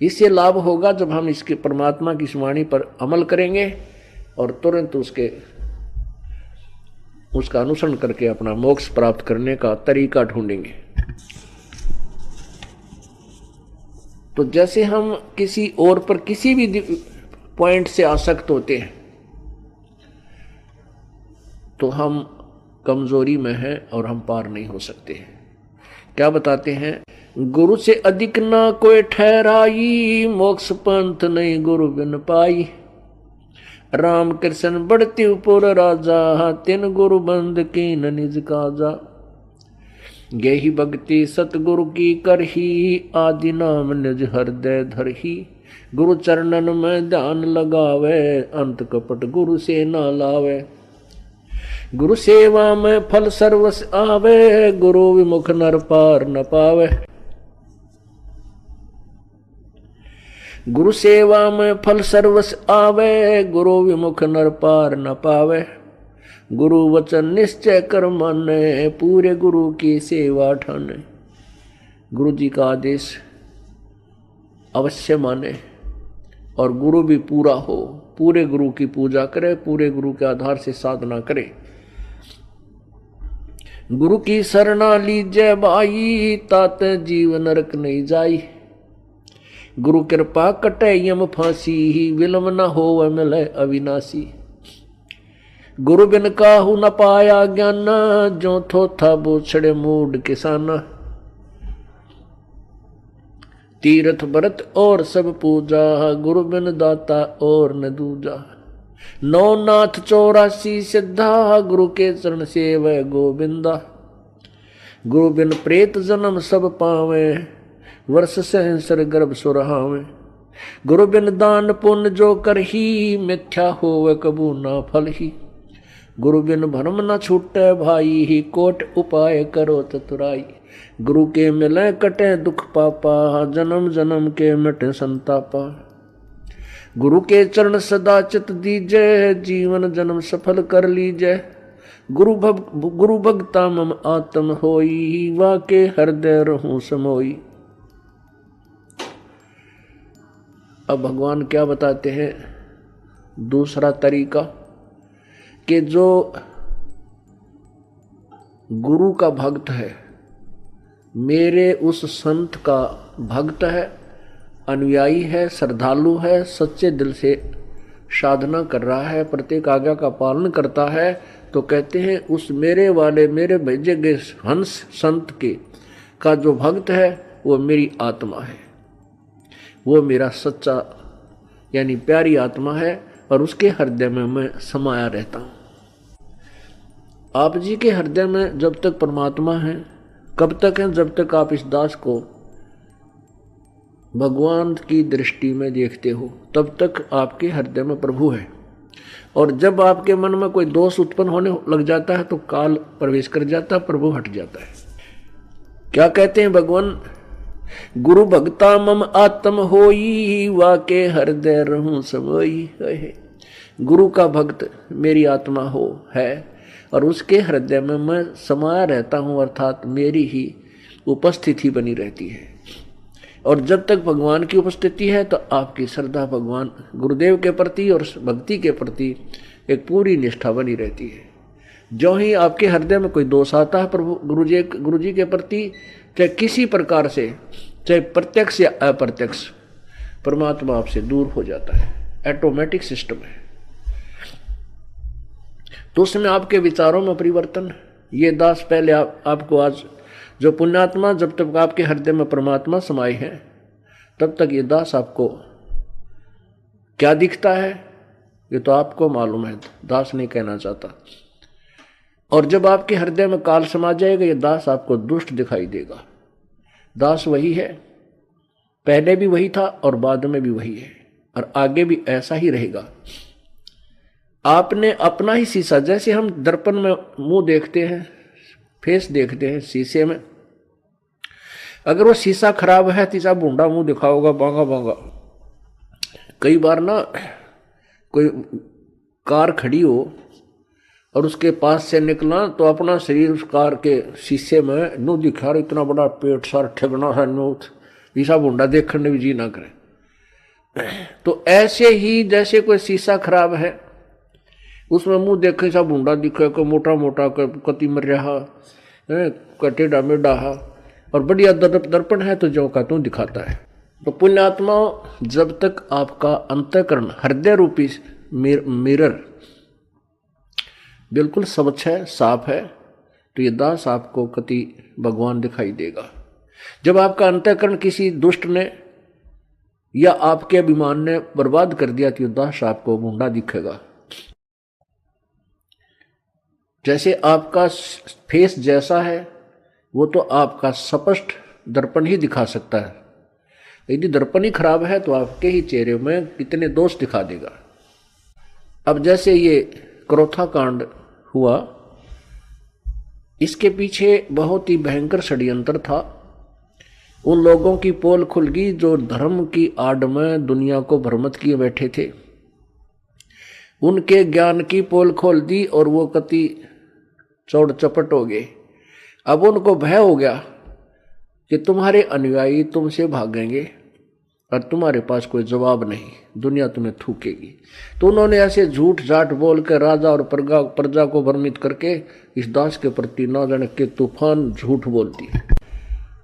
इससे लाभ होगा जब हम इसके परमात्मा की वाणी पर अमल करेंगे और तुरंत उसका अनुसरण करके अपना मोक्ष प्राप्त करने का तरीका ढूंढेंगे। तो जैसे हम किसी और पर किसी भी पॉइंट से आसक्त होते हैं तो हम कमजोरी में हैं और हम पार नहीं हो सकते हैं। क्या बताते हैं? गुरु से अधिक ना कोई ठहराई, मोक्ष पंथ नहीं गुरु बिन पाई। राम कृष्ण बढ़ती उपुर राजा, तिन गुरु बंद की न निज काजा। गेही भक्ति सतगुरु की करही, आदि नाम निज हृदय धरही। गुरु चरणन में ध्यान लगावे, अंत कपट गुरु से ना लावे। गुरु सेवा में फल सर्वस आवे, गुरु विमुख नर पार न पावे। गुरु सेवा में फल सर्वस आवे, गुरु विमुख नर पार न पावे। गुरु वचन निश्चय कर माने, पूरे गुरु की सेवा ठाने। गुरु जी का आदेश अवश्य माने और गुरु भी पूरा हो, पूरे गुरु की पूजा करे, पूरे गुरु के आधार से साधना करे। गुरु की शरणा लीजय भाई, तात जीवन नरक नहीं जाई। गुरु कृपा कटे यम फांसी, विलम न हो मिले अविनाशी। गुरु बिन काहू न पाया ज्ञान, जो थोथा बोछड़े मूड किसाना। तीर्थ व्रत और सब पूजा, गुरु बिन दाता और न दूजा। नौ नाथ 84 सिद्धा, गुरु के चरण सेवै गोविंदा। गुरु बिन प्रेत जन्म सब पावे, वर्ष सहस्र गर्भ सुरहावे। गुरु बिन दान पुण्य जो करही, मिथ्या होवे कबू ना फल ही। गुरु बिन भरम न छूटे भाई, कोट उपाय करो चतुराई। गुरु के मिले कटे दुख पापा, जन्म जन्म के मिटे संतापा। गुरु के चरण सदा चित दीजय, जीवन जन्म सफल कर लीजय। गुरु भगता मम आत्म होई, वाके हृदय रहूं समोई। अब भगवान क्या बताते हैं? दूसरा तरीका कि जो गुरु का भक्त है, मेरे उस संत का भक्त है, अनुयायी है, श्रद्धालु है, सच्चे दिल से साधना कर रहा है, प्रत्येक आज्ञा का पालन करता है, तो कहते हैं उस मेरे वाले मेरे भेजे गए हंस संत के का जो भक्त है वो मेरी आत्मा है, वो मेरा सच्चा यानी प्यारी आत्मा है और उसके हृदय में मैं समाया रहता हूँ। आप जी के हृदय में जब तक परमात्मा है, कब तक है? जब तक आप इस दास को भगवान की दृष्टि में देखते हो, तब तक आपके हृदय में प्रभु है। और जब आपके मन में कोई दोष उत्पन्न होने लग जाता है तो काल प्रवेश कर जाता है, प्रभु हट जाता है। क्या कहते हैं भगवान? गुरु भक्ता मम आत्म होई, वाके हृदय रहूं समोई। गुरु का भक्त मेरी आत्मा हो है और उसके हृदय में मैं समाया रहता हूं, अर्थात मेरी ही उपस्थिति बनी रहती है। और जब तक भगवान की उपस्थिति है तो आपकी श्रद्धा भगवान गुरुदेव के प्रति और भक्ति के प्रति एक पूरी निष्ठा बनी रहती है। जो ही आपके हृदय में कोई दोष आता है प्रभु गुरु जी के प्रति, चाहे किसी प्रकार से, चाहे प्रत्यक्ष या अप्रत्यक्ष, परमात्मा आपसे दूर हो जाता है। ऑटोमेटिक सिस्टम है। तो उसमें आपके विचारों में परिवर्तन, ये दास पहले आपको आज जो पुण्यात्मा, जब तक आपके हृदय में परमात्मा समाये हैं तब तक ये दास आपको क्या दिखता है ये तो आपको मालूम है, दास नहीं कहना चाहता। और जब आपके हृदय में काल समा जाएगा ये दास आपको दुष्ट दिखाई देगा। दास वही है, पहले भी वही था और बाद में भी वही है और आगे भी ऐसा ही रहेगा। आपने अपना ही शीशा, जैसे हम दर्पण में मुंह देखते हैं, फेस देखते हैं शीशे में, अगर वो शीशा खराब है तीसरा भूंडा मुंह दिखाओगा, बांगा बांगा। कई बार ना कोई कार खड़ी हो और उसके पास से निकला तो अपना शरीर उस कार के शीशे में नो दिखा, इतना बड़ा पेट सार ठगना है, नो ईसा भूंडा देखने भी जी ना करे। तो ऐसे ही जैसे कोई शीशा खराब है उसमें मुंह देखे सा भूंडा दिखे, को मोटा मोटा कति मर रहा टेढ़ा मेढ़ा, और बढ़िया दर्पण है तो जो का तू दिखाता है। तो पुण्यात्मा, जब तक आपका अंतःकरण हृदय रूपी मिरर बिल्कुल स्वच्छ है, साफ है, तो ये दास आपको कति भगवान दिखाई देगा। जब आपका अंतःकरण किसी दुष्ट ने या आपके अभिमान ने बर्बाद कर दिया तो ये दास आपको भूंडा दिखेगा। जैसे आपका फेस जैसा है वो तो आपका स्पष्ट दर्पण ही दिखा सकता है। यदि दर्पण ही खराब है तो आपके ही चेहरे में कितने दोष दिखा देगा। अब जैसे ये क्रोथा कांड हुआ, इसके पीछे बहुत ही भयंकर षड्यंत्र था। उन लोगों की पोल खुल गई जो धर्म की आड़ में दुनिया को भ्रमित किए बैठे थे। उनके ज्ञान की पोल खोल दी और वो कति चौड़ चपट हो गए। अब उनको भय हो गया कि तुम्हारे अनुयायी तुमसे भागेंगे और तुम्हारे पास कोई जवाब नहीं, दुनिया तुम्हें थूकेगी। तो उन्होंने ऐसे झूठ झाट बोल कर राजा और प्रजा को भ्रमित करके इस दास के प्रति ना जाने के तूफान झूठ बोल दिए।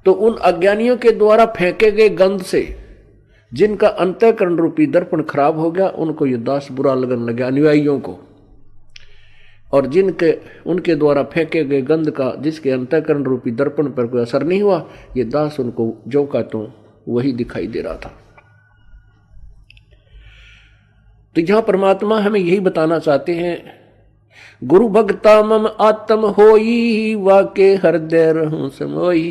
तो उन अज्ञानियों के द्वारा फेंके गए गंध से जिनका अंतःकरण रूपी दर्पण खराब हो गया, उनको ये दास बुरा लगने लगा, अनुयायियों को। और जिनके उनके द्वारा फेंके गए गंध का जिसके अंतःकरण रूपी दर्पण पर कोई असर नहीं हुआ, ये दास उनको जो का तो वही दिखाई दे रहा था। तो यहां परमात्मा हमें यही बताना चाहते हैं, गुरु भक्ता मम आत्म होई, वाके हृदय रहूं समोई।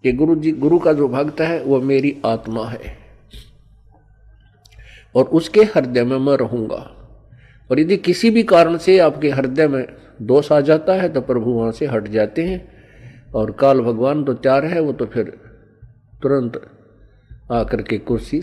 कि गुरु का जो भक्त है वो मेरी आत्मा है और उसके हृदय में मैं रहूंगा। और यदि किसी भी कारण से आपके हृदय में दोष आ जाता है तो प्रभु वहां से हट जाते हैं और काल भगवान तो तैयार है, वो तो फिर तुरंत आकर के कुर्सी